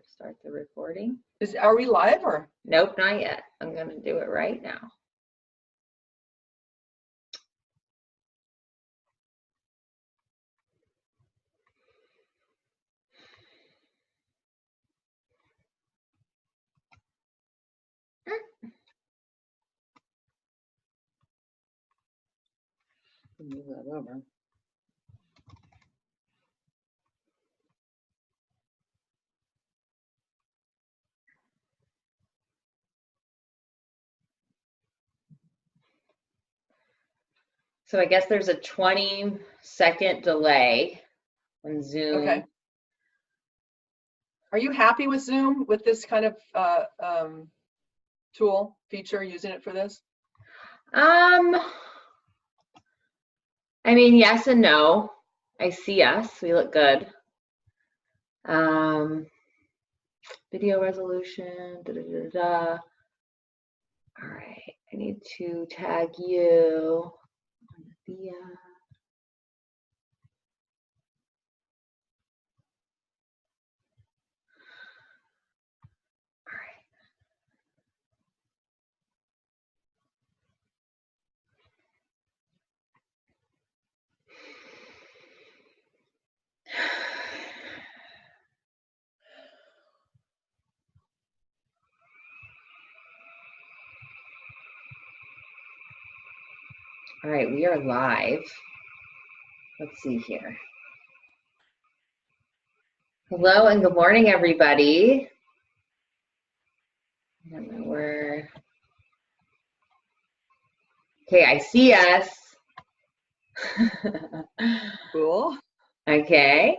start the recording. Are we live or? Nope, not yet. I'm going to do it right now. Move that over. So I guess there's a 20-second delay when Zoom. Okay. Are you happy with Zoom, with this kind of tool feature, using it for this? I mean, yes and no. I see us. We look good. Video resolution. Da, da, da, da. All right. I need to tag you. Thea. All right, we are live. Let's see here. Hello and good morning, everybody. I don't know where. Okay, I see us. Cool. Okay,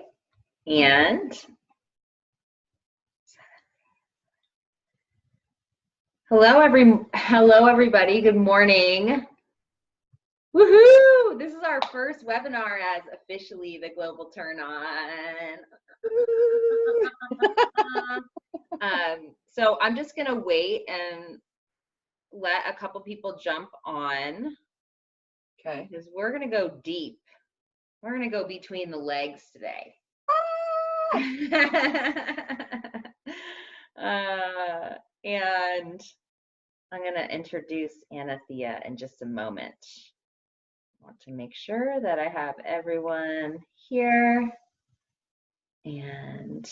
and hello everybody. Good morning. Woohoo! This is our first webinar as officially the Global Turn On. So I'm just gonna wait and let a couple people jump on. Okay. Because we're gonna go deep. We're gonna go between the legs today. And I'm gonna introduce Anna Thea in just a moment. I want to make sure that I have everyone here and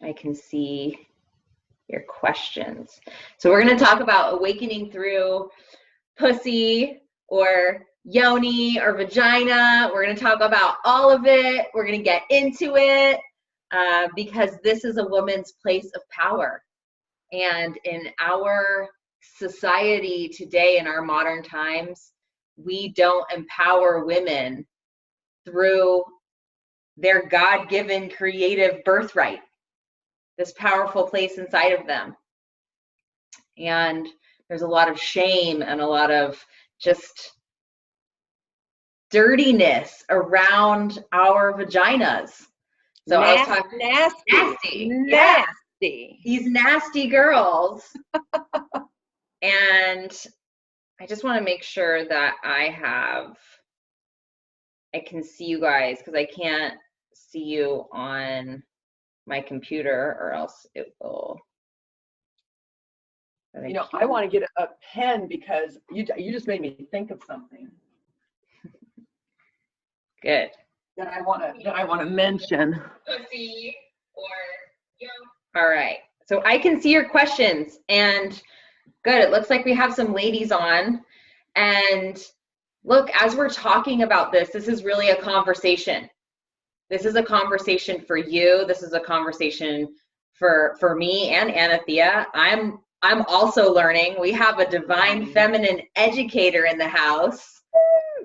I can see your questions. So we're going to talk about awakening through pussy or yoni or vagina. We're going to talk about all of it. We're going to get into it because this is a woman's place of power. And in our society today, in our modern times, we don't empower women through their God-given creative birthright, this powerful place inside of them. And there's a lot of shame and a lot of just dirtiness around our vaginas. So I was talking nasty. Nasty. These nasty girls. And I just want to make sure that I can see you guys because I can't see you on my computer or else it will. You know, I want to get a pen because you just made me think of something. Good. That I want to mention. Pussy or all right. So I can see your questions and good. It looks like we have some ladies on. And look, as we're talking about this is really a conversation. This is a conversation for you. This is a conversation for me and Anna Thea. I'm also learning. We have a divine feminine educator in the house.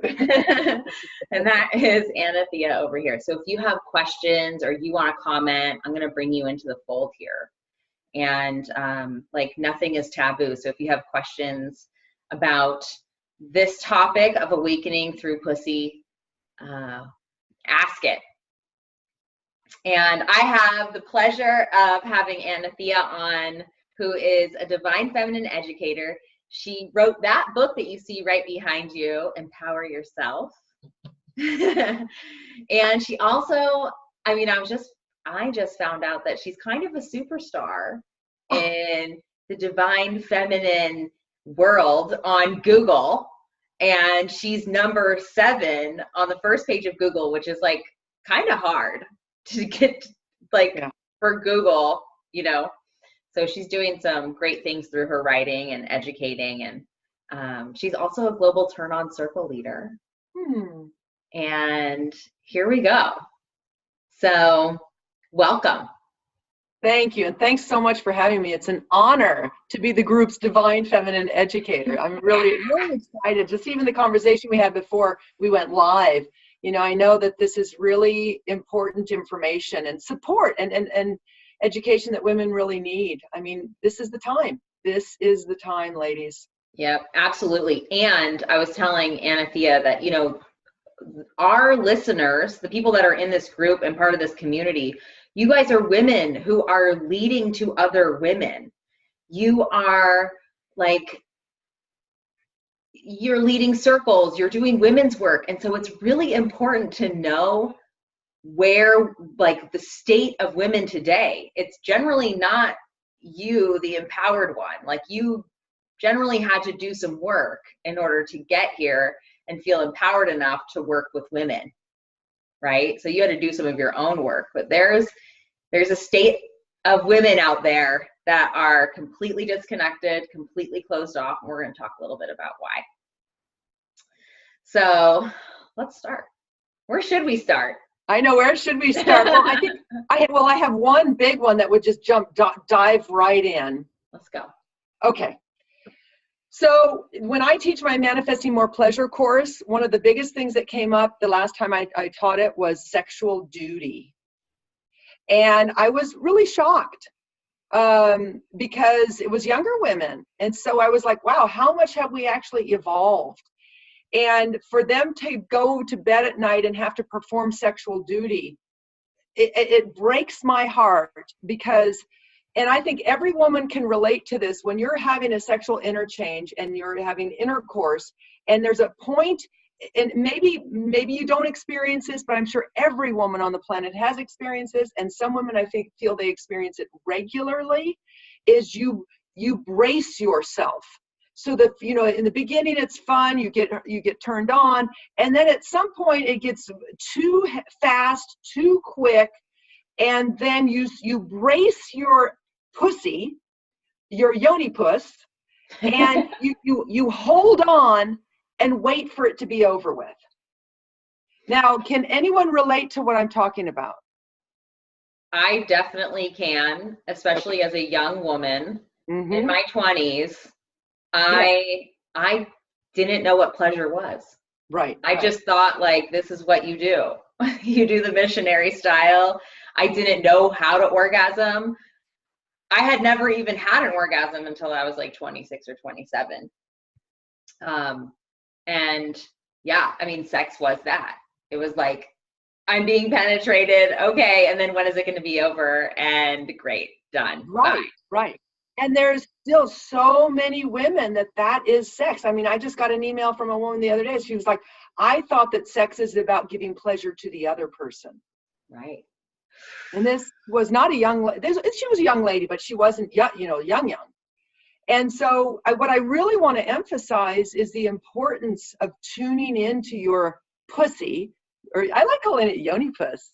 And that is Anna Thea over here. So if you have questions or you want to comment, I'm going to bring you into the fold here. And like nothing is taboo. So if you have questions about this topic of awakening through pussy, ask it. And I have the pleasure of having Anna Thea on, who is a divine feminine educator. She wrote that book that you see right behind you, Empower Yourself. And she also, I mean, I I just found out that she's kind of a superstar in the divine feminine world on Google. And she's number 7 on the first page of Google, which is like kind of hard to get for Google, you know. So she's doing some great things through her writing and educating. And she's also a global turn on circle leader. And here we go. So welcome. Thank you. And thanks so much for having me. It's an honor to be the group's Divine Feminine Educator. I'm really, really excited. Just even the conversation we had before we went live, you know, I know that this is really important information and support and education that women really need. I mean, this is the time. This is the time, ladies. Yep, absolutely. And I was telling Anna Thea that, you know, our listeners, the people that are in this group and part of this community, you guys are women who are leading to other women. You are like, you're leading circles, you're doing women's work. And so it's really important to know where, like, the state of women today. It's generally not you, the empowered one. Like, you generally had to do some work in order to get here and feel empowered enough to work with women, right? So you had to do some of your own work, but there's a state of women out there that are completely disconnected, completely closed off, and we're going to talk a little bit about why. So let's start. Where should we start? I know, where should we start? Well, I think I have one big one that would just dive right in. Let's go. Okay. So when I teach my Manifesting More Pleasure course, one of the biggest things that came up the last time I taught it was sexual duty. And I was really shocked because it was younger women. And so I was like, wow, how much have we actually evolved? And for them to go to bed at night and have to perform sexual duty, it breaks my heart because, and I think every woman can relate to this, when you're having a sexual interchange and you're having intercourse and there's a point, and maybe you don't experience this, but I'm sure every woman on the planet has experiences, and some women I think feel they experience it regularly, is you brace yourself. So that, you know, in the beginning it's fun, you get turned on, and then at some point it gets too fast, too quick, and then you brace your pussy, your yoni puss, and you hold on and wait for it to be over with. Now, can anyone relate to what I'm talking about? I definitely can, especially as a young woman in my 20s. I didn't know what pleasure was. Right. I just thought, like, this is what you do. You do the missionary style. I didn't know how to orgasm. I had never even had an orgasm until I was like 26 or 27. And yeah, I mean, sex was that. It was like, I'm being penetrated. Okay. And then when is it going to be over? And great, done. Right. Bye. Right. And there's still so many women that is sex. I mean, I just got an email from a woman the other day. She was like, I thought that sex is about giving pleasure to the other person. Right. And this was not a young, she was a young lady, but she wasn't, young. And so what I really want to emphasize is the importance of tuning into your pussy, or I like calling it yoni puss.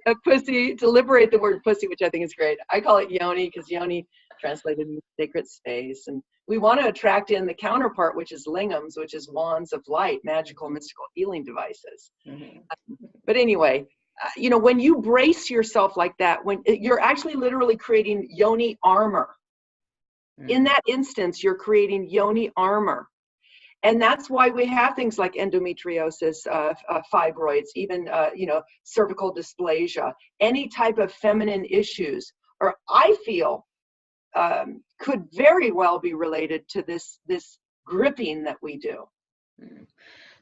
A pussy, to liberate the word pussy, which I think is great. I call it yoni because yoni translated means sacred space. And we want to attract in the counterpart, which is lingams, which is wands of light, magical, mystical healing devices. But anyway, when you brace yourself like that, when you're actually literally creating yoni armor. In that instance, you're creating yoni armor. And that's why we have things like endometriosis, fibroids, even, cervical dysplasia, any type of feminine issues, or I feel could very well be related to this gripping that we do.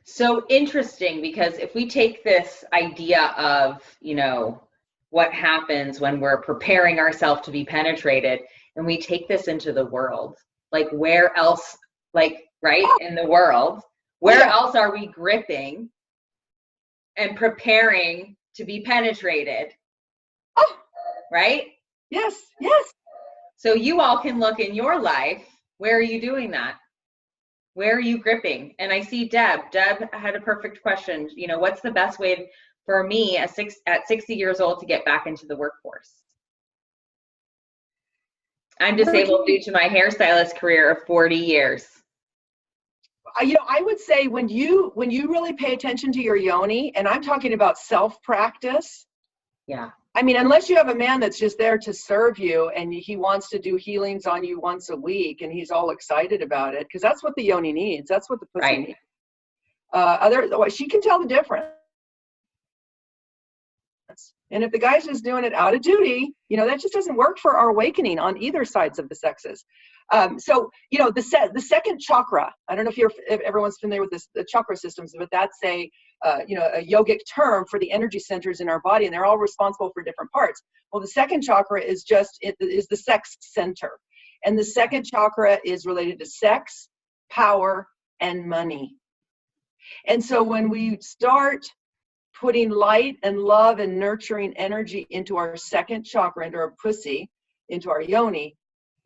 So interesting, because if we take this idea of, what happens when we're preparing ourselves to be penetrated, and we take this into the world, like where else, in the world, where else are we gripping and preparing to be penetrated. Oh, right? yes, yes. So you all can look in your life. Where are you doing that? Where are you gripping? And I see Deb. Deb had a perfect question. You know, what's the best way for me at 60 years old to get back into the workforce? I'm disabled due to my hairstylist career of 40 years. You know, I would say when you really pay attention to your yoni, and I'm talking about self-practice. Yeah. I mean, unless you have a man that's just there to serve you and he wants to do healings on you once a week and he's all excited about it, because that's what the yoni needs. That's what the pussy needs. Otherwise, she can tell the difference. And if the guy's just doing it out of duty, you know, that just doesn't work for our awakening on either sides of the sexes. So, you know, the second chakra, I don't know if everyone's familiar with this, the chakra systems, but that's a yogic term for the energy centers in our body, and they're all responsible for different parts. Well, the second chakra is the sex center. And the second chakra is related to sex, power, and money. And so when we start putting light and love and nurturing energy into our second chakra, into our pussy, into our yoni,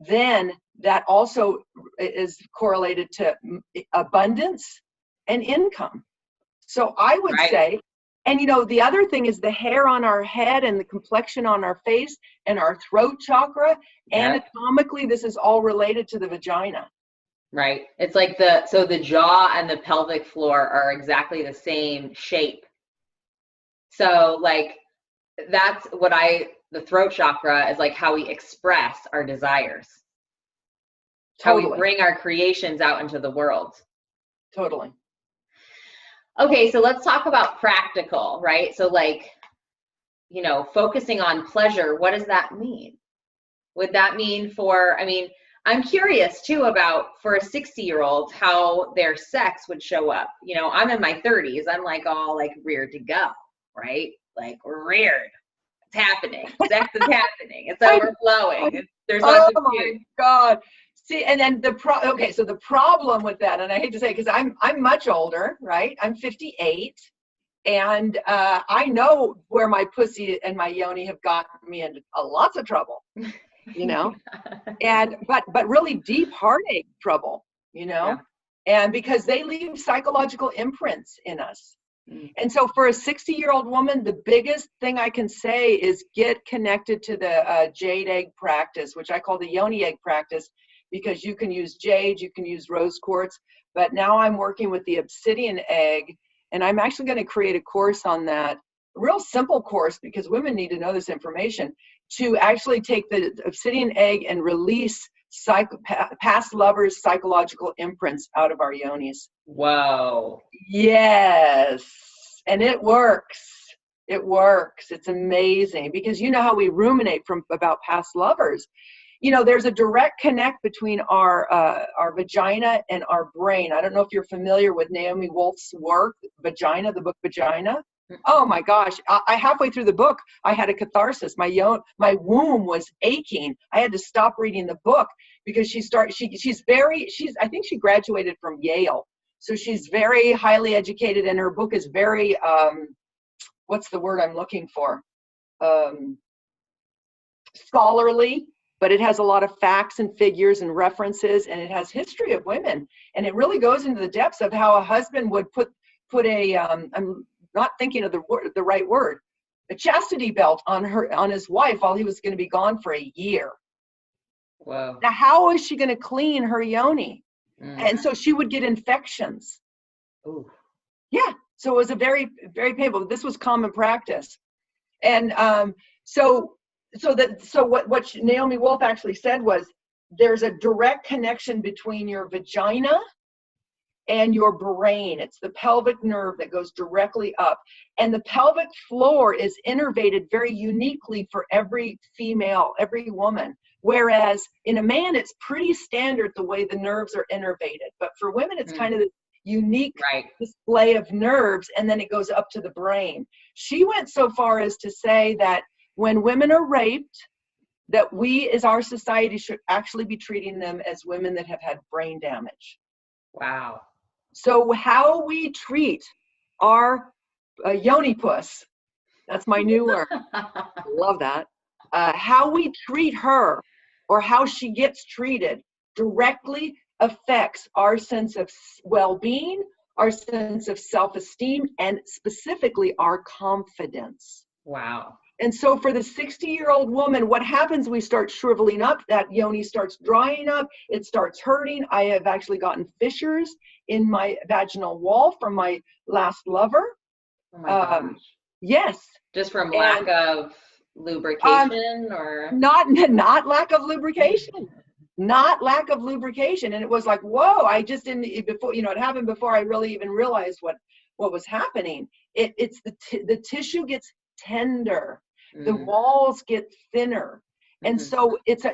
then that also is correlated to abundance and income. So I would say, and you know, the other thing is the hair on our head and the complexion on our face and our throat chakra, anatomically, this is all related to the vagina. Right. It's like the jaw and the pelvic floor are exactly the same shape. So like that's what the throat chakra is like how we express our desires. Totally. How we bring our creations out into the world. Totally. Okay, so let's talk about practical, right? So like, you know, focusing on pleasure, what does that mean? Would that mean I'm curious too about for a 60-year-old how their sex would show up. You know, I'm in my 30s. I'm like all like reared to go, right? Like reared. It's happening. Sex is happening. It's overflowing. There's lots of food. Oh my God. See, and then so the problem with that, and I hate to say, because I'm much older, right? I'm 58, and I know where my pussy and my yoni have gotten me into lots of trouble, you know, and but really deep heartache trouble, you know, and because they leave psychological imprints in us. And so for a 60-year-old woman, the biggest thing I can say is get connected to the jade egg practice, which I call the yoni egg practice, because you can use jade, you can use rose quartz, but now I'm working with the obsidian egg, and I'm actually going to create a course on that, a real simple course, because women need to know this information, to actually take the obsidian egg and release past lovers' psychological imprints out of our yonis. Whoa. Yes. And it works. It works. It's amazing, because you know how we ruminate about past lovers. You know, there's a direct connect between our vagina and our brain. I don't know if you're familiar with Naomi Wolf's work, Vagina, the book Vagina. Oh my gosh. I halfway through the book, I had a catharsis. My womb was aching. I had to stop reading the book because I think she graduated from Yale. So she's very highly educated, and her book is very, what's the word I'm looking for? Scholarly, but it has a lot of facts and figures and references, and it has history of women. And it really goes into the depths of how a husband would put I'm not thinking of the right word, a chastity belt on his wife while he was going to be gone for a year. Wow. Now, how is she going to clean her yoni? And so she would get infections. Ooh. Yeah. So it was a very, very painful. This was common practice. And so what Naomi Wolf actually said was, there's a direct connection between your vagina and your brain. It's the pelvic nerve that goes directly up. And the pelvic floor is innervated very uniquely for every female, every woman. Whereas in a man, it's pretty standard the way the nerves are innervated. But for women, it's kind of this unique display of nerves, and then it goes up to the brain. She went so far as to say that when women are raped, that we as our society should actually be treating them as women that have had brain damage. Wow. So how we treat our yoni puss, That's my new word. Love that. How we treat her or how she gets treated directly affects our sense of well-being, our sense of self-esteem, and specifically our confidence. Wow. And so for the 60-year-old woman, what happens, we start shriveling up, that yoni starts drying up, it starts hurting. I have actually gotten fissures in my vaginal wall from my last lover. Oh my gosh. Yes. Just from lack of lubrication or? Not lack of lubrication. Not lack of lubrication. And it was like, whoa, I just didn't, before, it happened before I really even realized what was happening. It's the tissue gets tender. The walls get thinner. And so it's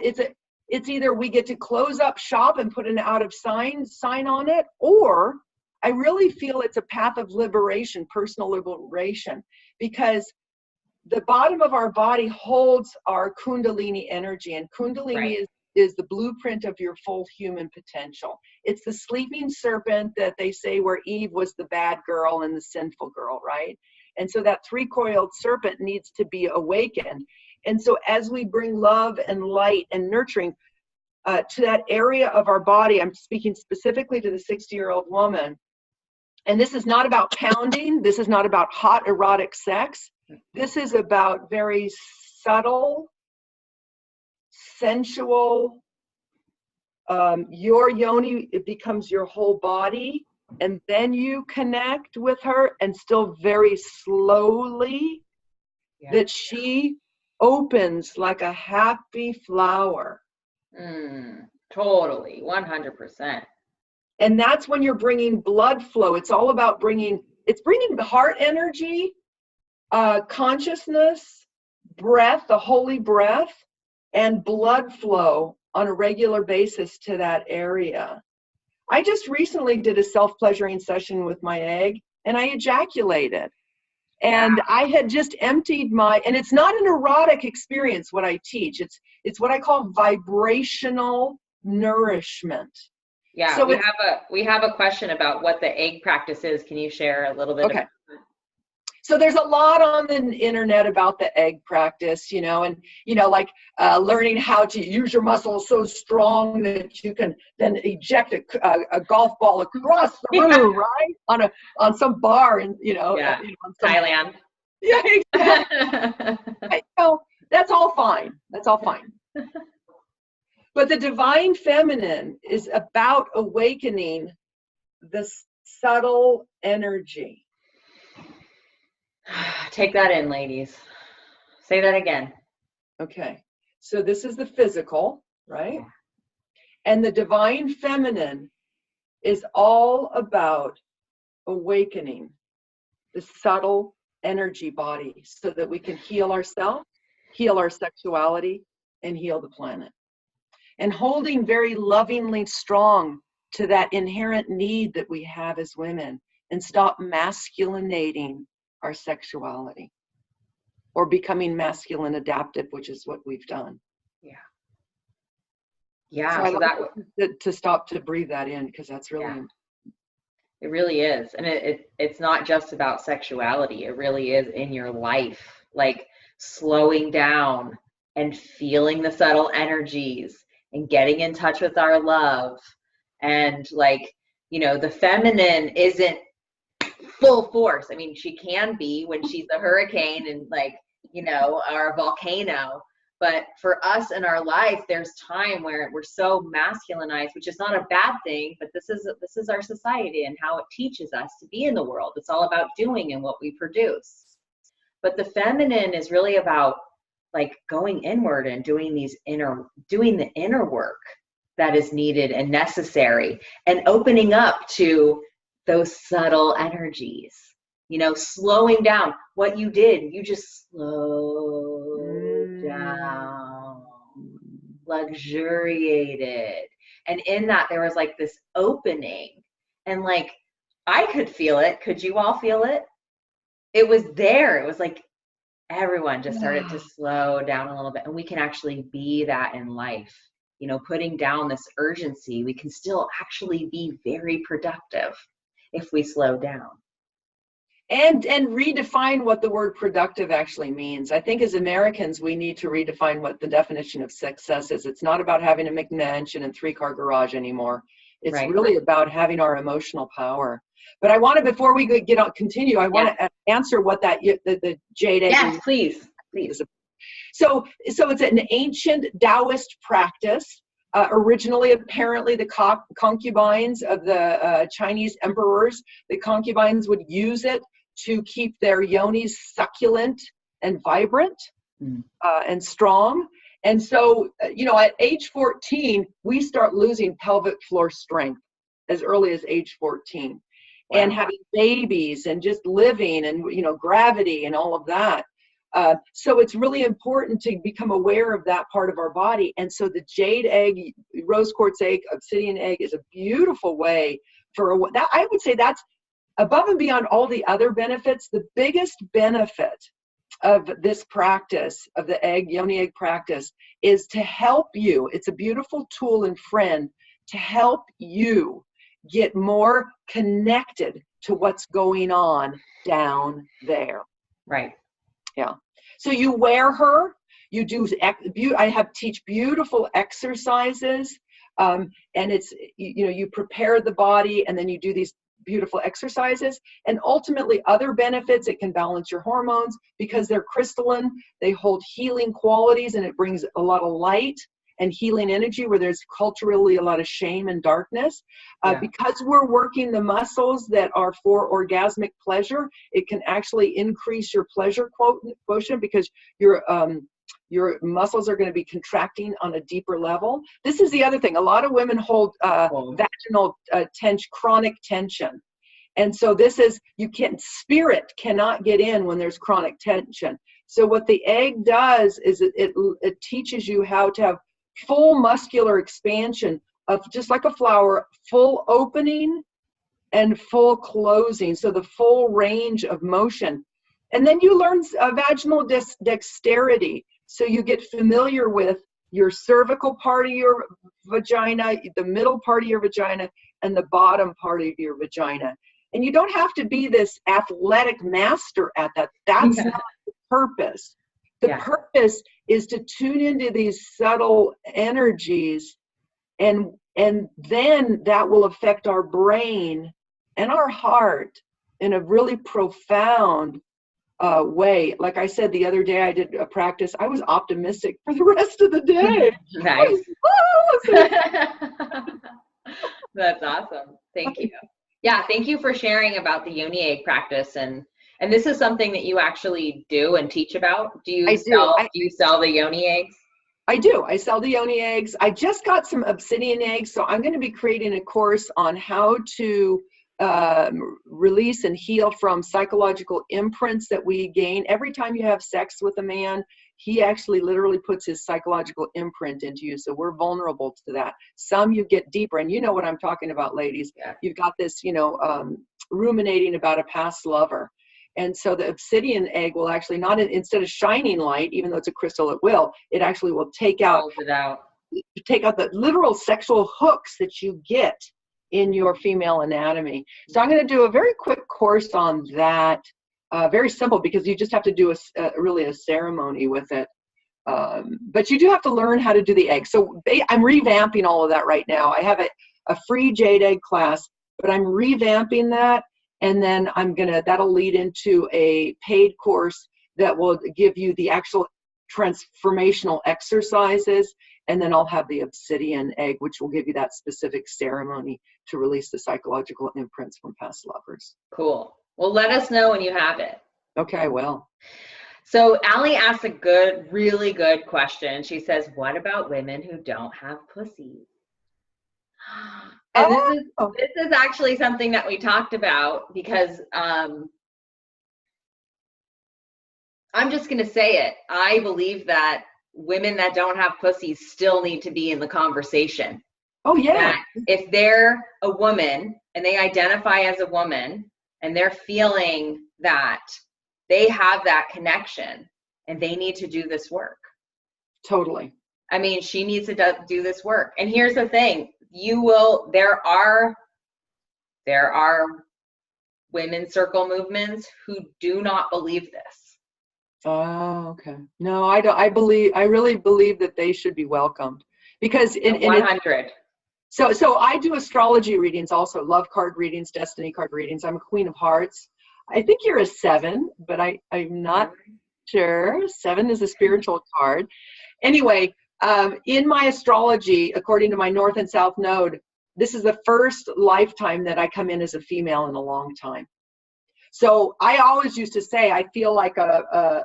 either we get to close up shop and put an out of sign on it, or I really feel it's a path of liberation, personal liberation, because the bottom of our body holds our Kundalini energy, and Kundalini is the blueprint of your full human potential. It's the sleeping serpent that they say where Eve was the bad girl and the sinful girl, right? And so that three-coiled serpent needs to be awakened. And so as we bring love and light and nurturing to that area of our body, I'm speaking specifically to the 60-year-old woman, and this is not about pounding, this is not about hot erotic sex, this is about very subtle, sensual, your yoni, it becomes your whole body, and then you connect with her, and still very slowly, that she opens like a happy flower. Totally, 100%. And that's when you're bringing blood flow. It's all about bringing the heart energy, consciousness, breath, the holy breath, and blood flow on a regular basis to that area. I just recently did a self-pleasuring session with my egg, and I ejaculated. And I had just emptied and it's not an erotic experience what I teach. It's what I call vibrational nourishment. Yeah, so we have a question about what the egg practice is. Can you share a little bit? Okay. So there's a lot on the internet about the egg practice, and, like learning how to use your muscles so strong that you can then eject a golf ball across the room, right? On some bar in, Thailand. Yeah, exactly. That's all fine. That's all fine. But the divine feminine is about awakening the subtle energy. Take that in, ladies. Say that again. Okay. So this is the physical, right? And the divine feminine is all about awakening the subtle energy body so that we can heal ourselves, heal our sexuality, and heal the planet. And holding very lovingly strong to that inherent need that we have as women, and stop masculinating our sexuality or becoming masculine adaptive, which is what we've done. So I like to stop to breathe that in, because that's really important. It really is. And it's not just about sexuality. It really is in your life, like slowing down and feeling the subtle energies and getting in touch with our love. And the feminine isn't full force. I mean, she can be when she's a hurricane and or a volcano. But for us in our life, there's time where we're so masculinized, which is not a bad thing, but this is our society and how it teaches us to be in the world. It's all about doing and what we produce. But the feminine is really about going inward and doing the inner work that is needed and necessary, and opening up to those subtle energies, slowing down. What you did, you just slowed down, luxuriated. And in that, there was this opening, and I could feel it. Could you all feel it? It was there. It was everyone just started to slow down a little bit, and we can actually be that in life. Putting down this urgency, we can still actually be very productive if we slow down. And redefine what the word productive actually means. I think as Americans, we need to redefine what the definition of success is. It's not about having a McMansion and 3-car garage anymore. It's really about having our emotional power. But I want to, before we continue, I want to answer what the jade egg. Yes, please. So it's an ancient Taoist practice. Originally, apparently, the concubines of the Chinese emperors, the concubines would use it to keep their yonis succulent and vibrant and strong. And so, at age 14, we start losing pelvic floor strength as early as age 14. Wow. And having babies and just living and, gravity and all of that. So it's really important to become aware of that part of our body. And so the jade egg, rose quartz egg, obsidian egg is a beautiful way for that. I would say that's above and beyond all the other benefits. The biggest benefit of this practice, of the yoni egg practice, is to help you. It's a beautiful tool and friend to help you get more connected to what's going on down there. Right. Yeah. So you wear her, you do, teach beautiful exercises, and it's, you prepare the body and then you do these beautiful exercises, and ultimately other benefits. It can balance your hormones because they're crystalline, they hold healing qualities, and it brings a lot of light and healing energy where there's culturally a lot of shame and darkness. Because we're working the muscles that are for orgasmic pleasure, it can actually increase your pleasure quotient because your muscles are going to be contracting on a deeper level. This is the other thing. A lot of women hold vaginal chronic tension. And so this is, spirit cannot get in when there's chronic tension. So what the egg does is it teaches you how to have full muscular expansion of, just like a flower, full opening and full closing. So the full range of motion. And then you learn vaginal dexterity. So you get familiar with your cervical part of your vagina, the middle part of your vagina, and the bottom part of your vagina. And you don't have to be this athletic master at that. That's not the purpose. The purpose is to tune into these subtle energies, and then that will affect our brain and our heart in a really profound way. Like I said, the other day I did a practice. I was optimistic for the rest of the day. Nice. That's awesome. Thank you. Yeah, thank you for sharing about the yoni egg practice. And this is something that you actually do and teach about. Do you sell the yoni eggs? I do. I sell the yoni eggs. I just got some obsidian eggs, so I'm going to be creating a course on how to release and heal from psychological imprints that we gain. Every time you have sex with a man, he actually literally puts his psychological imprint into you. So we're vulnerable to that. Some you get deeper, and you know what I'm talking about, ladies. Yeah. You've got this, ruminating about a past lover. And so the obsidian egg will actually instead of shining light, even though it's a crystal, it actually will take out the literal sexual hooks that you get in your female anatomy. So I'm going to do a very quick course on that. Very simple, because you just have to do a ceremony with it. But you do have to learn how to do the egg. So I'm revamping all of that right now. I have a free jade egg class, but I'm revamping that. And then that'll lead into a paid course that will give you the actual transformational exercises. And then I'll have the obsidian egg, which will give you that specific ceremony to release the psychological imprints from past lovers. Cool. Well, let us know when you have it. Okay, I will. So Allie asked a really good question. She says, what about women who don't have pussies? And this is actually something that we talked about, because I'm just going to say it. I believe that women that don't have pussies still need to be in the conversation. Oh, yeah. That if they're a woman and they identify as a woman and they're feeling that they have that connection and they need to do this work. Totally. I mean, she needs to do this work. And here's the thing. There are women's circle movements who do not believe this. Oh, okay. No, I don't. I really believe that they should be welcomed, because in 100. So I do astrology readings also, love card readings, destiny card readings. I'm a Queen of Hearts. I think you're a 7, but I'm not sure. 7 is a spiritual card. Anyway, in my astrology, according to my North and South node, this is the first lifetime that I come in as a female in a long time. So I always used to say I feel like I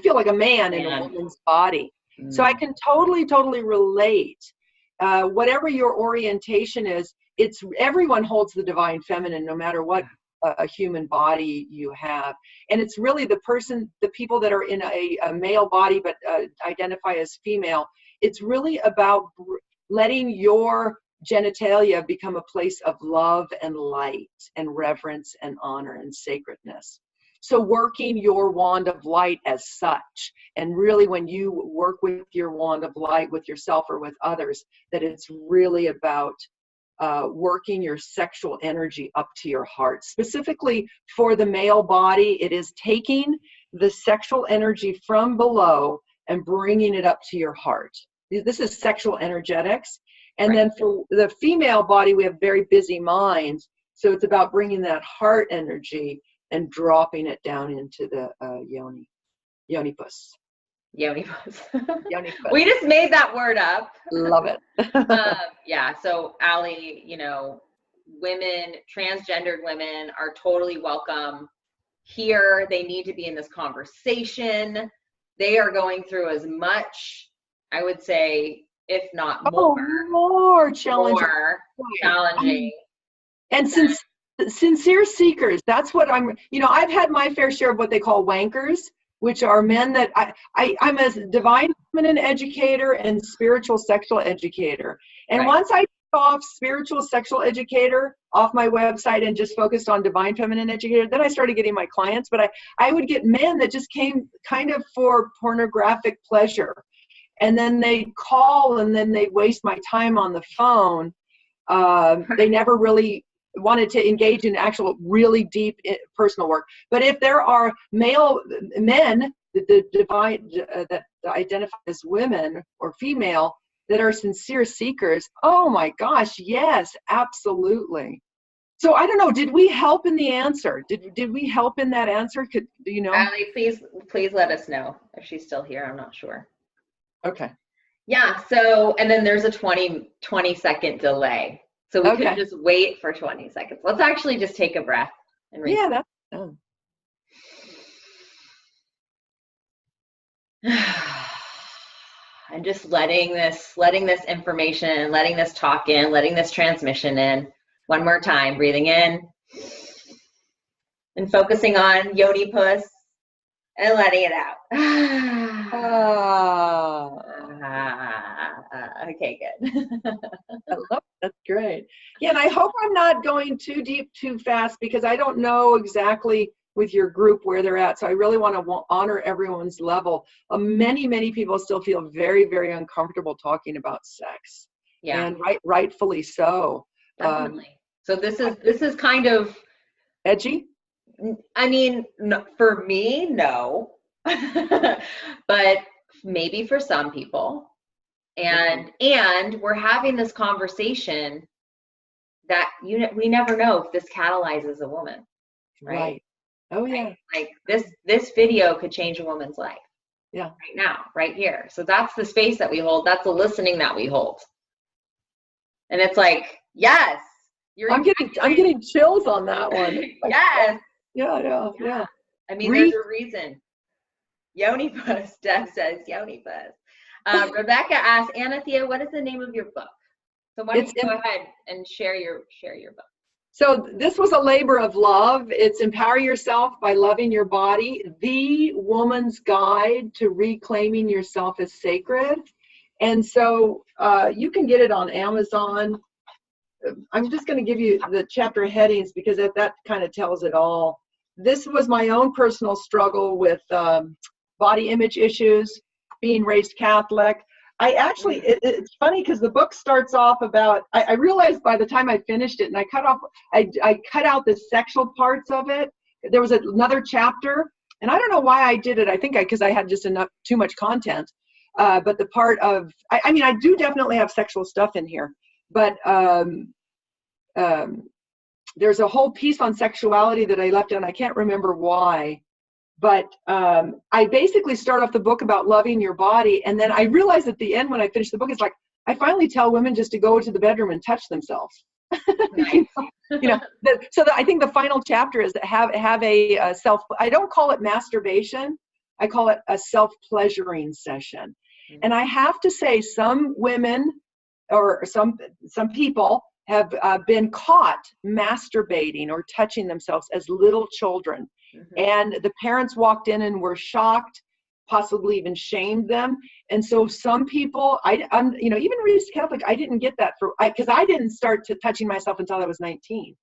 feel like a man in a woman's body. So I can totally relate. Whatever your orientation is, everyone holds the divine feminine, no matter what a human body you have. And it's really the people that are in a male body but identify as female. It's really about letting your genitalia become a place of love and light and reverence and honor and sacredness. So working your wand of light as such, and really when you work with your wand of light with yourself or with others, that it's really about working your sexual energy up to your heart. Specifically for the male body, it is taking the sexual energy from below and bringing it up to your heart. This is sexual energetics. And then for the female body, we have very busy minds. So it's about bringing that heart energy and dropping it down into the yoni pus. Yoni pus. Yoni pus. We just made that word up. Love it. Yeah. So Allie, women, transgendered women are totally welcome here. They need to be in this conversation. They are going through as much, I would say, if not more challenging. And sincere seekers, that's what I've had my fair share of what they call wankers, which are men that I'm a divine feminine educator and spiritual sexual educator. And once I took off spiritual sexual educator off my website and just focused on divine feminine educator, then I started getting my clients. But I would get men that just came kind of for pornographic pleasure. And then they'd call and then they'd waste my time on the phone. They never really wanted to engage in actual really deep personal work. But if there are male men that identify as women or female that are sincere seekers, oh my gosh, yes, absolutely. So I don't know, did we help in the answer? Did we help in that answer? Do you know? Allie, please let us know if she's still here. I'm not sure. Okay. Yeah, so, and then there's a 20-second delay. So we could just wait for 20 seconds. Let's actually just take a breath and read. Yeah, that's done. And just letting this information, letting this talk in, letting this transmission in. One more time, breathing in and focusing on yoni pus and letting it out. Okay, good. I love it. That's great. Yeah, and I hope I'm not going too deep too fast, because I don't know exactly with your group where they're at. So I really want to honor everyone's level. Many people still feel very, very uncomfortable talking about sex. Yeah, and rightfully so. Definitely. So this is kind of edgy. I mean, no, for me, no, but maybe for some people. And we're having this conversation that we never know if this catalyzes a woman, right? Oh yeah. Like this video could change a woman's life. Yeah. Right now, right here. So that's the space that we hold. That's the listening that we hold. And it's like, yes, I'm getting chills on that one. Yes. Yeah. I mean, there's a reason. Yoni pus. Deb says yoni pus. Rebecca asked, Anna Thea, what is the name of your book? So why don't you go ahead and share your book? So this was a labor of love. It's Empower Yourself by Loving Your Body, the woman's guide to reclaiming yourself as sacred. And so you can get it on Amazon. I'm just going to give you the chapter headings because that kind of tells it all. This was my own personal struggle with body image issues, being raised Catholic. I actually, it's funny because the book starts off about, I realized by the time I finished it and I cut out the sexual parts of it. There was another chapter, and I don't know why I did it. I think because I had just too much content. But the part of, I mean, I do definitely have sexual stuff in here, but there's a whole piece on sexuality that I left out. I can't remember why. But I basically start off the book about loving your body. And then I realized at the end when I finish the book, it's like, I finally tell women just to go to the bedroom and touch themselves. Nice. I think the final chapter is have a self, I don't call it masturbation. I call it a self-pleasuring session. Mm-hmm. And I have to say some women or some people have been caught masturbating or touching themselves as little children. Mm-hmm. And the parents walked in and were shocked, possibly even shamed them. And so some people, even raised Catholic, I didn't get that because I didn't start to touching myself until I was 19.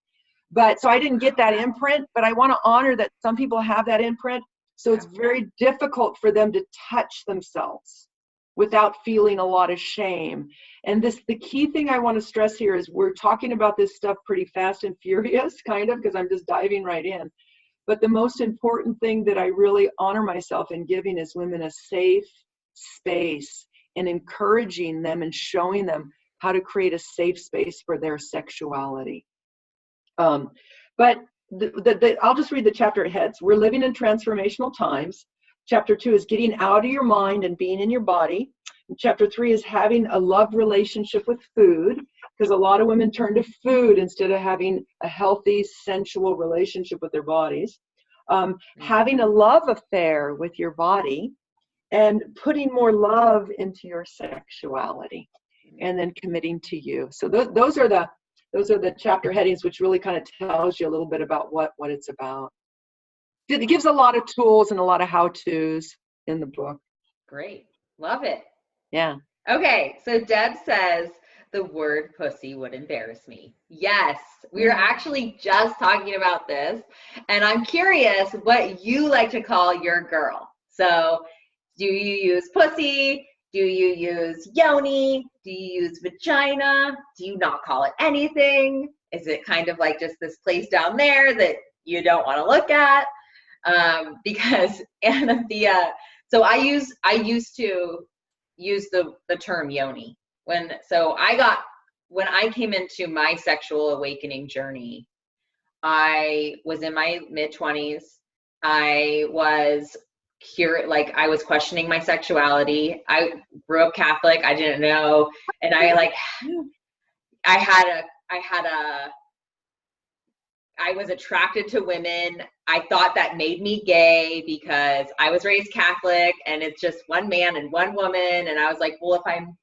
But so I didn't get that imprint, but I want to honor that some people have that imprint. So it's very difficult for them to touch themselves without feeling a lot of shame. And the key thing I want to stress here is we're talking about this stuff pretty fast and furious, kind of, because I'm just diving right in. But the most important thing that I really honor myself in giving is women a safe space and encouraging them and showing them how to create a safe space for their sexuality. But I'll just read the chapter ahead. So we're living in transformational times. Chapter 2 is getting out of your mind and being in your body. And chapter 3 is having a love relationship with food, because a lot of women turn to food instead of having a healthy, sensual relationship with their bodies. Having a love affair with your body and putting more love into your sexuality, and then committing to you. So those are the chapter headings, which really kind of tells you a little bit about what it's about. It gives a lot of tools and a lot of how-tos in the book. Great. Love it. Yeah. Okay. So Deb says the word pussy would embarrass me. Yes. We were actually just talking about this, and I'm curious what you like to call your girl. So do you use pussy? Do you use yoni? Do you use vagina? Do you not call it anything? Is it kind of like just this place down there that you don't want to look at? Because Anna Thea, so I used to use the term yoni when I came into my sexual awakening journey. I was in my mid-20s. I was I was questioning my sexuality. I grew up Catholic. I didn't know, and I was attracted to women. I thought that made me gay because I was raised Catholic and it's just one man and one woman. And I was like, well, if I'm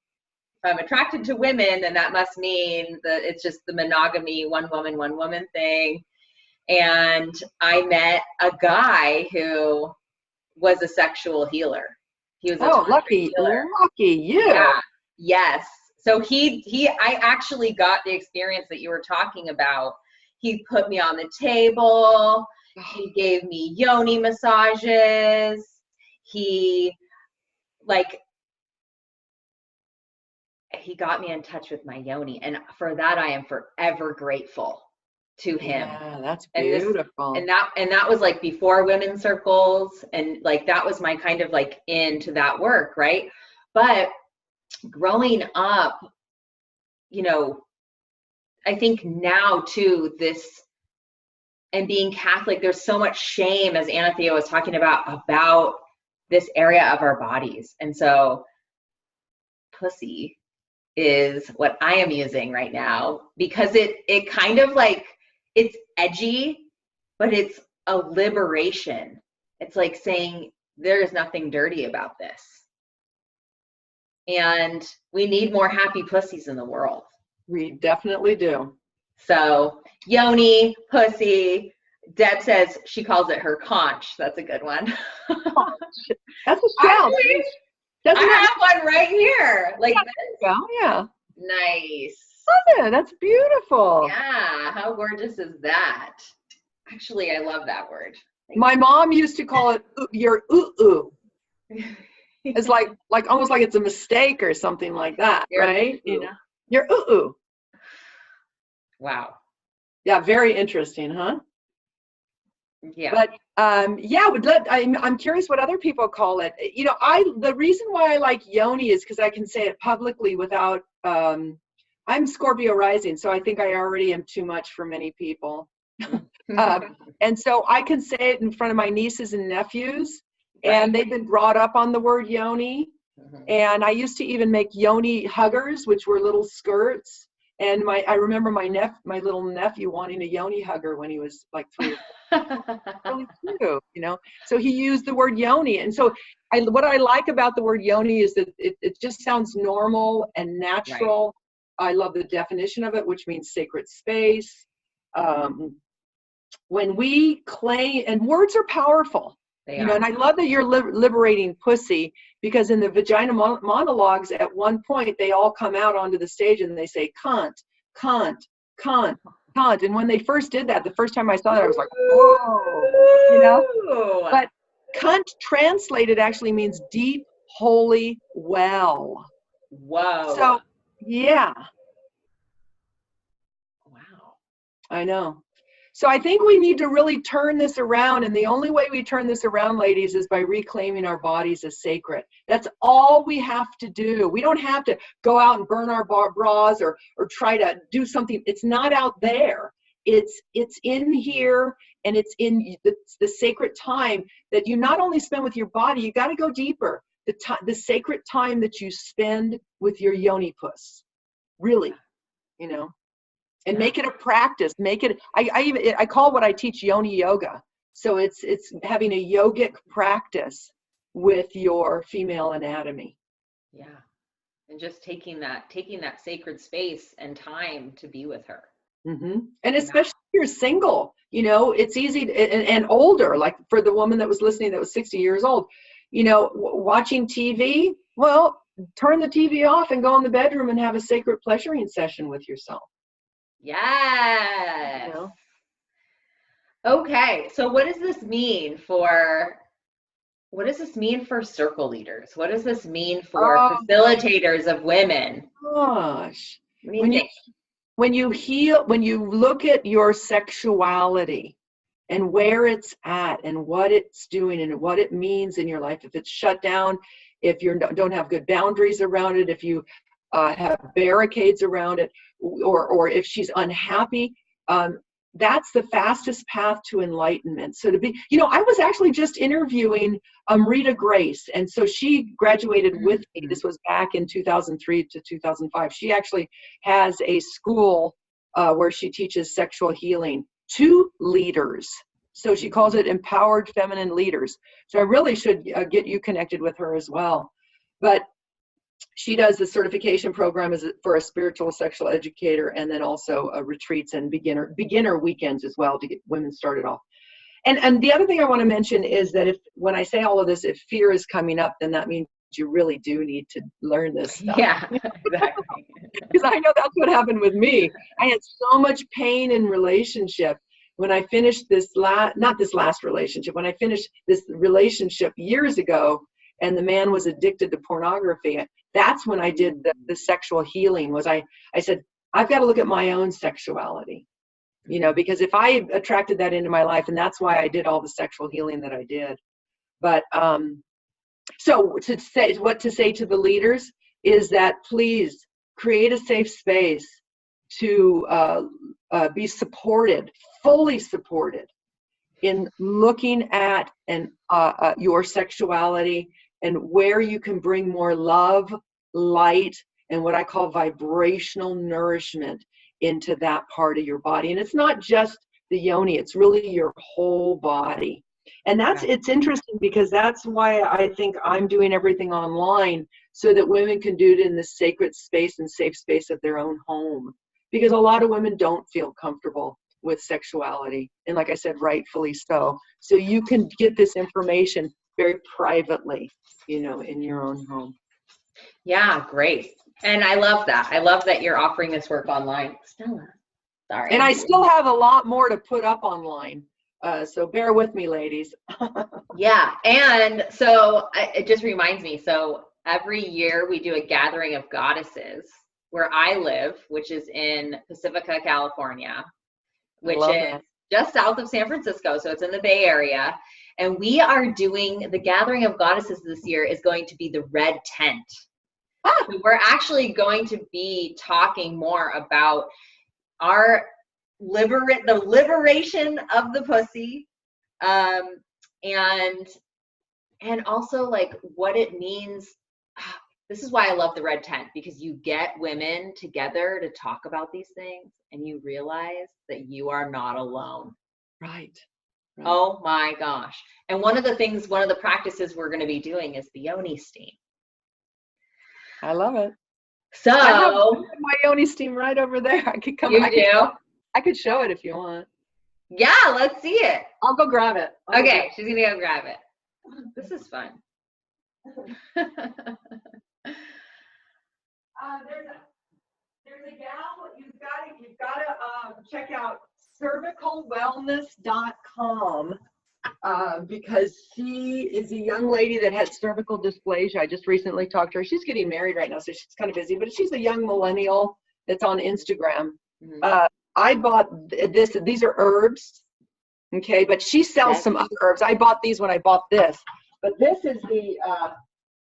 attracted to women, then that must mean that it's just the monogamy, one woman thing. And I met a guy who was a sexual healer. He was lucky you. Yeah. Yes. So I actually got the experience that you were talking about. He put me on the table. He gave me yoni massages. He got me in touch with my yoni. And for that, I am forever grateful to him. Yeah, that's beautiful. And that was like before women's circles. And like, that was my kind of like into that work. Right. But growing up, I think now too, and being Catholic, there's so much shame, as Anna Thea was talking about this area of our bodies. And so pussy is what I am using right now, because it kind of like, it's edgy, but it's a liberation. It's like saying there is nothing dirty about this. And we need more happy pussies in the world. We definitely do. So yoni, pussy. Deb says she calls it her conch. That's a good one. That's a sound. I have one right here. Like this. Yeah. Nice. Love it. That's beautiful. Yeah. How gorgeous is that? Actually, I love that word. My mom used to call it your ooh-ooh. It's like almost like it's a mistake or something like that, right? You know, you're ooh. Wow. Yeah, very interesting, huh? Yeah. But yeah, I'm curious what other people call it. You know, the reason why I like yoni is because I can say it publicly without. I'm Scorpio rising, so I think I already am too much for many people. And so I can say it in front of my nieces and nephews, and they've been brought up on the word yoni. And I used to even make yoni huggers, which were little skirts. And I remember my little nephew wanting a yoni hugger when he was like 3 or 4. Really cute, you know. So he used the word yoni, and so what I like about the word yoni is that it just sounds normal and natural. I love the definition of it, which means sacred space. When we claim, and words are powerful, you know, and I love that you're liberating pussy, because in the vagina monologues, at one point, they all come out onto the stage and they say, cunt, cunt, cunt, cunt. And when they first did that, the first time I saw that, I was like, whoa, you know? But cunt translated actually means deep, holy well. Whoa. So, yeah. Wow. I know. So I think we need to really turn this around. And the only way we turn this around, ladies, is by reclaiming our bodies as sacred. That's all we have to do. We don't have to go out and burn our bras or try to do something. It's not out there. It's in here, and it's in the sacred time that you not only spend with your body, you got to go deeper. The sacred time that you spend with your yoni puss, really, you know. And make it a practice. Make it. I call what I teach yoni yoga. So it's having a yogic practice with your female anatomy. Yeah, and just taking that sacred space and time to be with her. Mm-hmm. And especially if you're single, you know, it's easy and older. Like for the woman that was listening, that was 60 years old, you know, watching TV. Well, turn the TV off and go in the bedroom and have a sacred pleasuring session with yourself. Yes. You know? Okay. So what does this mean for circle leaders? What does this mean for facilitators of women? Gosh. What do you think? When you look at your sexuality and where it's at and what it's doing and what it means in your life, if it's shut down, if you don't have good boundaries around it, if you have barricades around it, or if she's unhappy, that's the fastest path to enlightenment. So to be, you know, I was actually just interviewing Rita Grace, and so she graduated with me. This was back in 2003 to 2005. She actually has a school where she teaches sexual healing to leaders. So she calls it Empowered Feminine Leaders. So I really should get you connected with her as well. But she does the certification program for a spiritual sexual educator, and then also retreats and beginner weekends as well to get women started off. And the other thing I want to mention is that when I say all of this, if fear is coming up, then that means you really do need to learn this stuff. Yeah, exactly. Because I know that's what happened with me. I had so much pain in relationship when I finished when I finished this relationship years ago, and the man was addicted to pornography. That's when I did the sexual healing. I said, I've got to look at my own sexuality, you know, because if I attracted that into my life, and that's why I did all the sexual healing that I did. But so to say to the leaders is that please create a safe space to be supported, fully supported in looking at your sexuality and where you can bring more love, light, and what I call vibrational nourishment into that part of your body. And it's not just the yoni, it's really your whole body. And it's interesting because that's why I think I'm doing everything online, so that women can do it in the sacred space and safe space of their own home. Because a lot of women don't feel comfortable with sexuality. And like I said, rightfully so. So you can get this information very privately, you know, in your own home. Yeah, great. And I love that. I love that you're offering this work online. Stella, sorry. And I still have a lot more to put up online. So bear with me, ladies. Yeah. And so it just reminds me. So every year we do a gathering of goddesses where I live, which is in Pacifica, California, which is just south of San Francisco. So it's in the Bay Area. And we are doing the gathering of goddesses this year is going to be the red tent. So we're actually going to be talking more about our the liberation of the pussy, and also like what it means. This is why I love the red tent, because you get women together to talk about these things and you realize that you are not alone. Right. Oh my gosh. And one of the practices we're going to be doing is the yoni steam. I love it. So I have my yoni steam right over there. I could come. I could show it if you want. Yeah, let's see it. I'll go grab it. Okay, she's gonna go grab it. This is fun. There's a gal, you've got to check out cervicalwellness.com, because she is a young lady that has cervical dysplasia. I just recently talked to her. She's getting married right now, so she's kind of busy, but she's a young millennial that's on Instagram. Mm-hmm. I bought this. These are herbs, okay, but she sells some other herbs. I bought these when I bought this, but this is the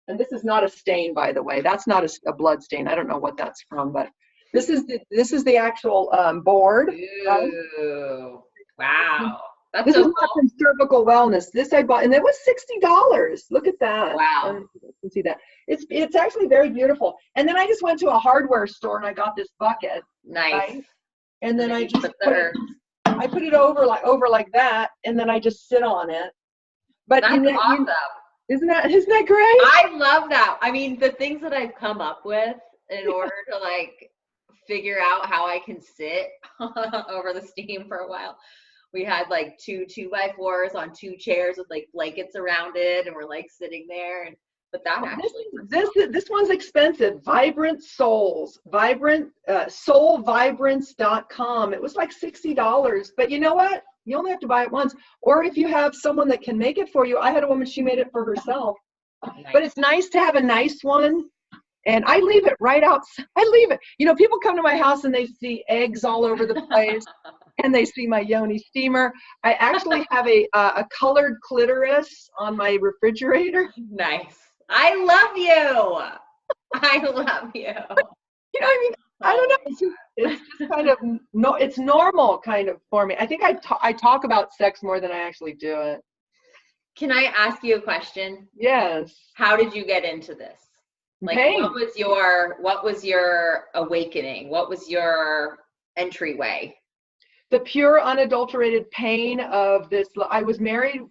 and this is not a stain, by the way. That's not a blood stain. I don't know what that's from, but this is the actual board. Ooh, wow. This is not from Cervical Wellness. This I bought, and it was $60. Look at that. Wow. You can see that. It's actually very beautiful. And then I just went to a hardware store and I got this bucket. Nice. Right? And then I just put it over like that, and then I just sit on it. But that's awesome. Isn't that great? I love that. I mean, the things that I've come up with in order to like figure out how I can sit over the steam for a while. We had like 2 2x4s on 2 chairs with like blankets around it, and we're like sitting there. But that actually this one's expensive. Vibrant Souls, soulvibrance.com. It was like $60. But you know what? You only have to buy it once. Or if you have someone that can make it for you. I had a woman, she made it for herself. Nice. But it's nice to have a nice one. And I leave it right outside. I leave it. You know, people come to my house and they see eggs all over the place. And they see my yoni steamer. I actually have a colored clitoris on my refrigerator. Nice. I love you. I love you. You know, I mean, I don't know. It's just kind of it's normal kind of for me. I think I talk about sex more than I actually do it. Can I ask you a question? Yes. How did you get into this? Like, pain. What was your awakening? What was your entryway? The pure, unadulterated pain of this. I was married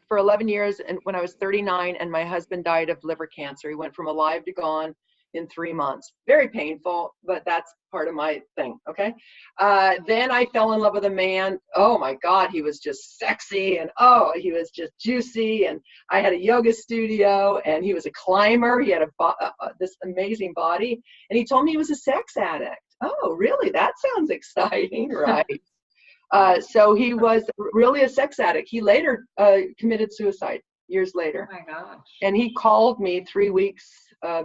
for 11 years, and when I was 39, and my husband died of liver cancer. He went from alive to gone in 3 months. Very painful, but that's part of my thing, okay? Then I fell in love with a man. Oh my God, he was just sexy, and he was just juicy, and I had a yoga studio, and he was a climber. He had this amazing body, and he told me he was a sex addict. Oh, really? That sounds exciting, right? So he was really a sex addict. He later committed suicide years later. Oh my gosh. And he called me 3 weeks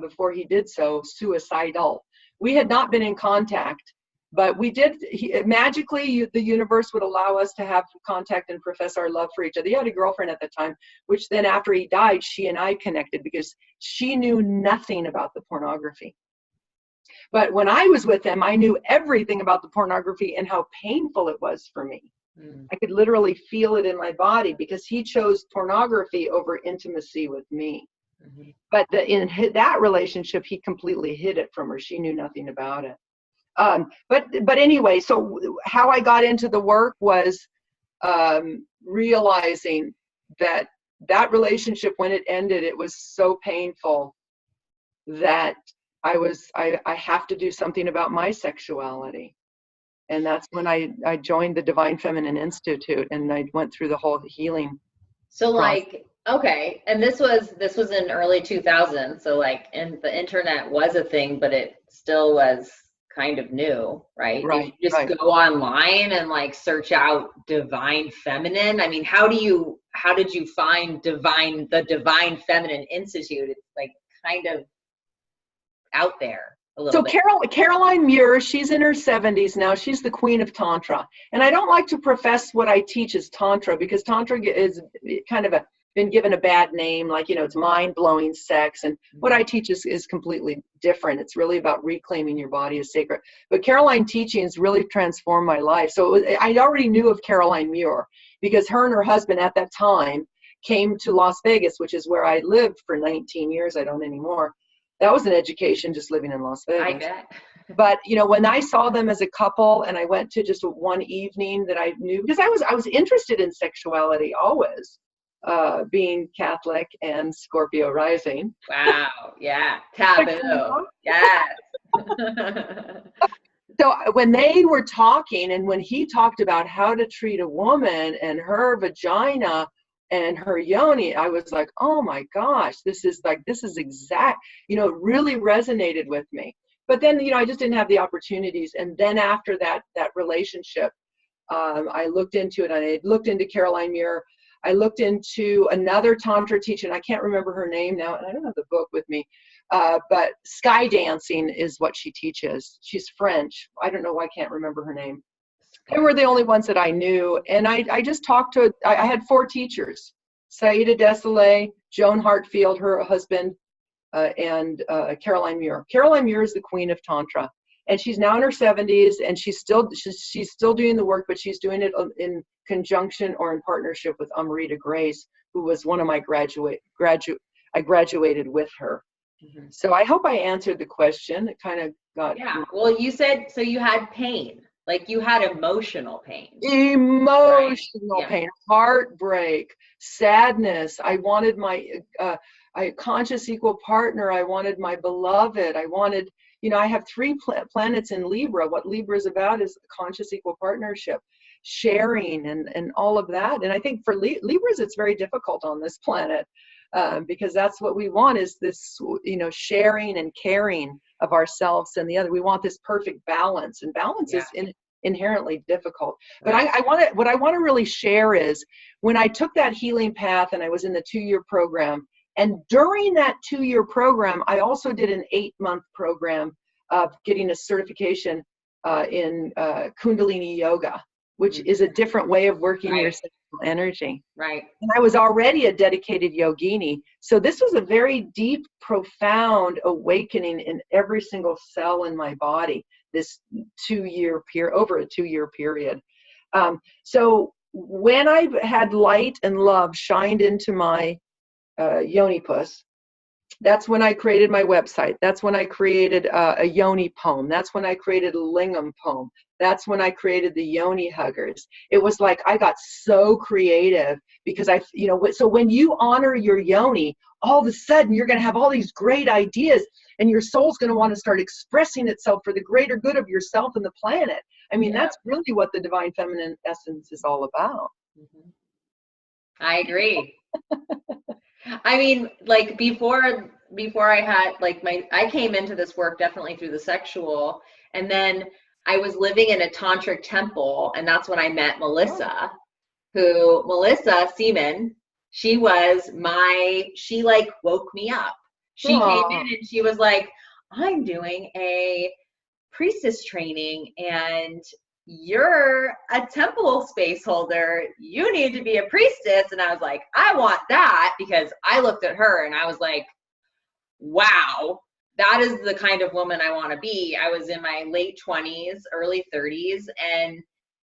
before he did so, suicidal. We had not been in contact, but we did. Magically, the universe would allow us to have contact and profess our love for each other. He had a girlfriend at the time, which then after he died, she and I connected because she knew nothing about the pornography. But when I was with him, I knew everything about the pornography and how painful it was for me. Mm. I could literally feel it in my body because he chose pornography over intimacy with me. Mm-hmm. But in that relationship, he completely hid it from her. She knew nothing about it. But anyway, so how I got into the work was realizing that relationship, when it ended, it was so painful that I have to do something about my sexuality. And that's when I joined the Divine Feminine Institute, and I went through the whole healing. So like, okay. And this was in early 2000s. So like, and the internet was a thing, but it still was kind of new, right? Right, You just right. go online and like search out Divine Feminine. I mean, how did you find the Divine Feminine Institute? It's like kind of out there a little So bit. Caroline Muir, she's in her 70s now. She's the queen of Tantra. And I don't like to profess what I teach as Tantra, because Tantra is kind of been given a bad name, like, it's mind-blowing sex. And what I teach is completely different. It's really about reclaiming your body as sacred. But Caroline teachings really transformed my life. So I already knew of Caroline Muir, because her and her husband at that time came to Las Vegas, which is where I lived for 19 years. I don't anymore. That was an education, just living in Las Vegas. I bet. But when I saw them as a couple, and I went to just one evening that I knew, because I was interested in sexuality always, being Catholic and Scorpio rising. Wow. Yeah. Taboo. Yes. So when they were talking, and when he talked about how to treat a woman and her vagina and her yoni, I was like, oh my gosh, this is exact, it really resonated with me. But then, I just didn't have the opportunities. And then after that relationship, I looked into it. I looked into Caroline Muir. I looked into another Tantra teacher, and I can't remember her name now, and I don't have the book with me. But sky dancing is what she teaches. She's French. I don't know why I can't remember her name. They were the only ones that I knew. And I just talked to, I had 4 teachers: Saida Desolé, Joan Hartfield, her husband, and Caroline Muir. Caroline Muir is the queen of Tantra. And she's now in her 70s, and she's still doing the work, but she's doing it in conjunction or in partnership with Amrita Grace, who was one of my I graduated with her. Mm-hmm. So I hope I answered the question. It kind of got. Yeah. Well, you said, so you had pain, like you had emotional pain. Emotional right? pain, heartbreak, sadness. I wanted my conscious equal partner. I wanted my beloved. I wanted, I have 3 planets in Libra. What Libra is about is conscious equal partnership, sharing, and all of that. And I think for Libras, it's very difficult on this planet, because that's what we want, is this, sharing and caring of ourselves and the other. We want this perfect balance, and balance is inherently difficult. But what I want to really share is, when I took that healing path and I was in the 2-year program, and during that 2-year program, I also did an 8-month program of getting a certification in Kundalini Yoga, which is a different way of working your sexual energy. Right. And I was already a dedicated yogini. So this was a very deep, profound awakening in every single cell in my body, this 2-year period, over a 2-year period. So when I had light and love shined into my yoni puss, that's when I created my website. That's when I created a yoni poem. That's when I created a lingam poem. That's when I created the yoni huggers. It was like I got so creative, because so when you honor your yoni, all of a sudden you're going to have all these great ideas, and your soul's going to want to start expressing itself for the greater good of yourself and the planet. I mean, that's really what the divine feminine essence is all about. Mm-hmm. I agree. I mean, like before I had I came into this work definitely through the sexual, and then I was living in a tantric temple, and that's when I met Melissa, Melissa Seaman. She like woke me up. She came in and she was like, I'm doing a priestess training, and you're a temple space holder. You need to be a priestess. And I was like, I want that, because I looked at her and I was like, wow, that is the kind of woman I want to be. I was in my late 20s, early 30s,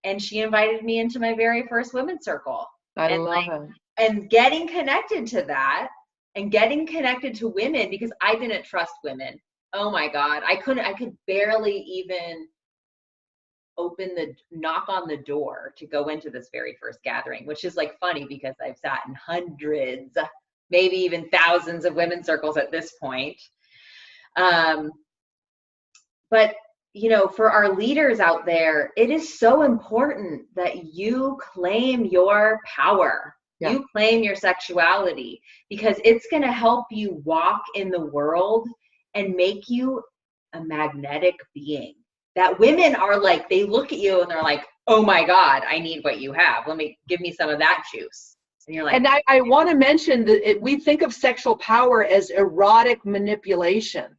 and she invited me into my very first women's circle. I love it. And getting connected to that, and getting connected to women, because I didn't trust women. Oh my God. I could barely even knock on the door to go into this very first gathering, which is like funny, because I've sat in hundreds, maybe even thousands of women's circles at this point. But for our leaders out there, it is so important that you claim your power. Yeah. You claim your sexuality, because it's going to help you walk in the world and make you a magnetic being. that women are like, they look at you and they're like, oh my God, I need what you have. Give me some of that juice. And you're like, and I want to mention that we think of sexual power as erotic manipulation.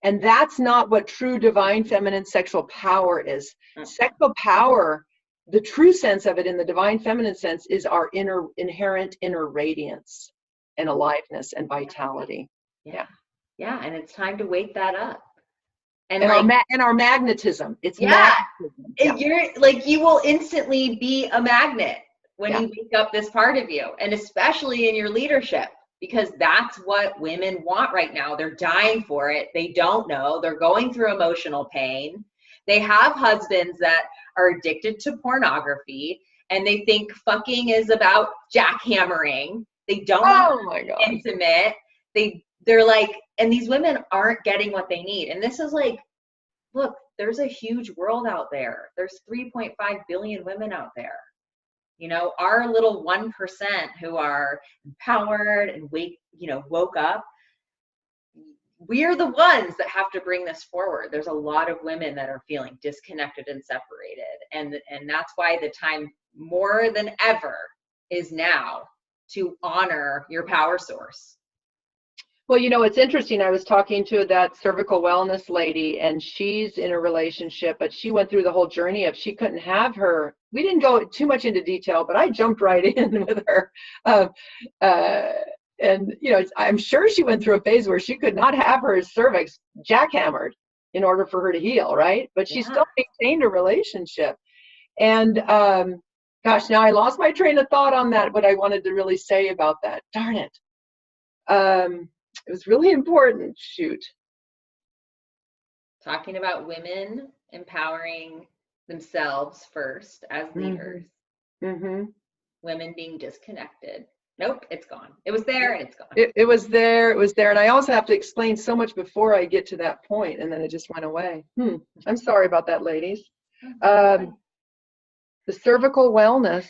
And that's not what true divine feminine sexual power is. Sexual power, the true sense of it in the divine feminine sense, is our inherent inner radiance and aliveness and vitality. Yeah. And it's time to wake that up. And our magnetism. It's magnetism. And you're like, you will instantly be a magnet when you wake up this part of you, and especially in your leadership, because that's what women want right now. They're dying for it. They don't know. They're going through emotional pain. They have husbands that are addicted to pornography, and they think fucking is about jackhammering. They don't want to be intimate. They're like, and these women aren't getting what they need. And this is like, look, there's a huge world out there. There's 3.5 billion women out there. You know, our little 1% who are empowered and woke up, we're the ones that have to bring this forward. There's a lot of women that are feeling disconnected and separated. And that's why the time more than ever is now to honor your power source. Well, you know, it's interesting. I was talking to that cervical wellness lady, and she's in a relationship, but she went through the whole journey of she couldn't have her. We didn't go too much into detail, but I jumped right in with her. And, you know, I'm sure she went through a phase where she could not have her cervix jackhammered in order for her to heal, right? But she still maintained a relationship. And gosh, now I lost my train of thought on that, what I wanted to really say about that. Darn it. It was really important. Shoot. Talking about women empowering themselves first as leaders. Mm-hmm. Women being disconnected. Nope, it's gone. It was there and it's gone. It was there. It was there. And I also have to explain so much before I get to that point, and then it just went away. I'm sorry about that, ladies. The cervical wellness.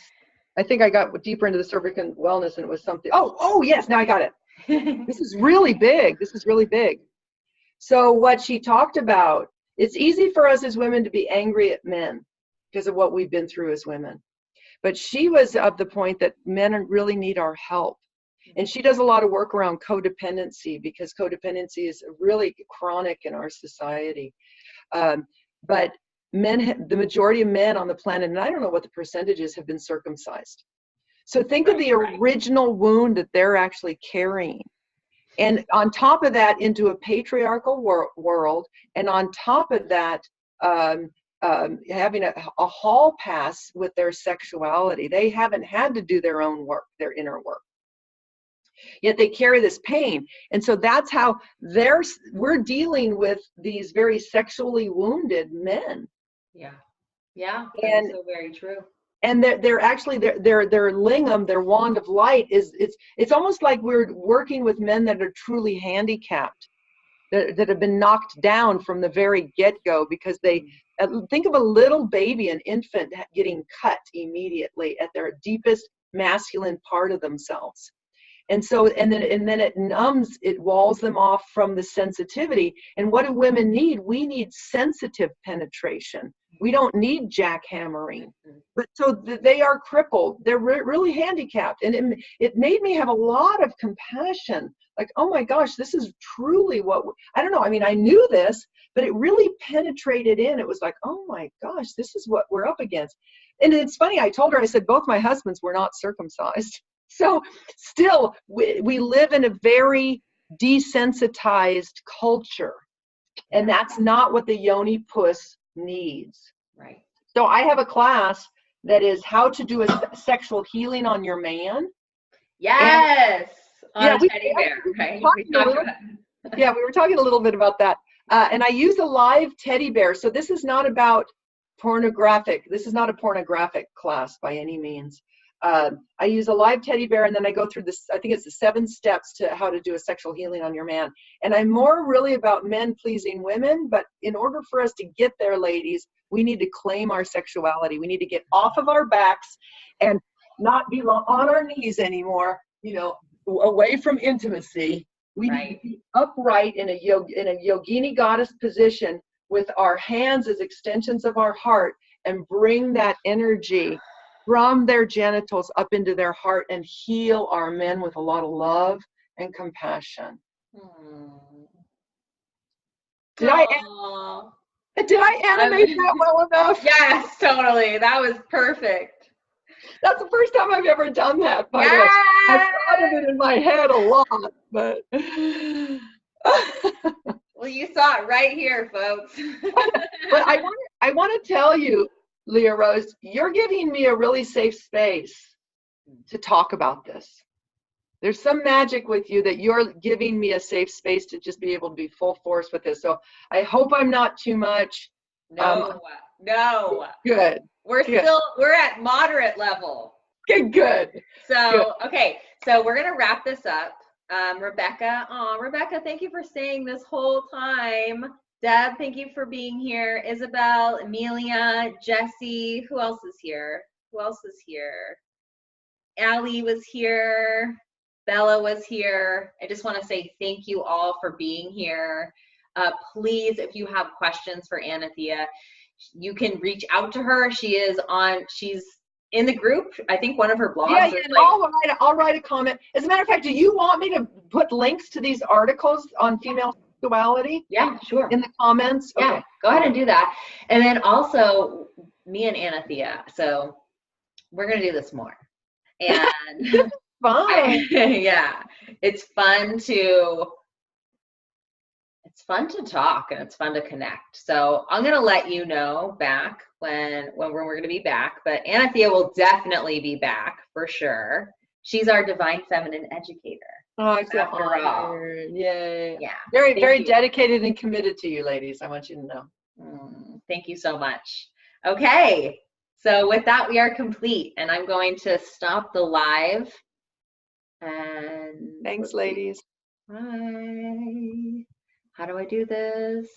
I think I got deeper into the cervical wellness, and it was something. Oh, yes. Now I got it. This is really big. So what she talked about, it's easy for us as women to be angry at men because of what we've been through as women. But she was of the point that men really need our help. And she does a lot of work around codependency, because codependency is really chronic in our society. But men, the majority of men on the planet, and I don't know what the percentage is, have been circumcised. So think of the original wound that they're actually carrying. And on top of that, into a patriarchal world, and on top of that, having a hall pass with their sexuality. They haven't had to do their own work, their inner work. Yet they carry this pain. And so that's how we're dealing with these very sexually wounded men. Yeah, that's so very true. And they're actually their lingam, their wand of light it's almost like we're working with men that are truly handicapped, that have been knocked down from the very get-go, because they think of a little baby, an infant, getting cut immediately at their deepest masculine part of themselves. And so, and then it numbs, it walls them off from the sensitivity. And what do women need? We need sensitive penetration. We don't need jackhammering. But so they are crippled. They're really handicapped. And it made me have a lot of compassion. Like, oh my gosh, this is truly I don't know. I mean, I knew this, but it really penetrated in. It was like, oh my gosh, this is what we're up against. And it's funny, I told her, I said, both my husbands were not circumcised. So still, we live in a very desensitized culture. And that's not what the yoni puss needs. Right. So I have a class that is how to do a sexual healing on your man. Yes. Teddy bear, right? We were talking a little bit about that. And I use a live teddy bear. So this is not about pornographic. This is not a pornographic class by any means. I use a live teddy bear, and then I go through this, I think it's the 7 steps to how to do a sexual healing on your man. And I'm more really about men pleasing women, but in order for us to get there, ladies, we need to claim our sexuality. We need to get off of our backs and not be on our knees anymore, away from intimacy. We need to be upright in a yogini goddess position with our hands as extensions of our heart and bring that energy from their genitals up into their heart and heal our men with a lot of love and compassion. Did I animate that well enough? Yes, totally. That was perfect. That's the first time I've ever done that, by the way. I've thought of it in my head a lot, but well, you saw it right here, folks. but I want to tell you, LeahRose, you're giving me a really safe space to talk about this. There's some magic with you that you're giving me a safe space to just be able to be full force with this. So I hope I'm not too much. No. Good. We're at moderate level. Okay, good. So, okay. So we're going to wrap this up. Rebecca, thank you for staying this whole time. Deb, thank you for being here. Isabel, Amelia, Jesse, who else is here? Allie was here. Bella was here. I just want to say thank you all for being here. Please, if you have questions for Anna Thea, you can reach out to her. She's in the group. I think one of her blogs. Yeah, and I'll write a comment. As a matter of fact, do you want me to put links to these articles on female sexuality? Yeah, sure. In the comments? Yeah, okay. Go ahead and do that. And then also me and Anna Thea. So we're going to do this more. And fun. Yeah, it's fun to talk and it's fun to connect. So I'm gonna let you know back when we're gonna be back. But Anna Thea will definitely be back for sure. She's our divine feminine educator. Oh, it's after all. Yay. Yeah. Very dedicated and committed to you, ladies. I want you to know. Thank you so much. Okay. So with that, we are complete, and I'm going to stop the live. And thanks, ladies. Bye. How do I do this?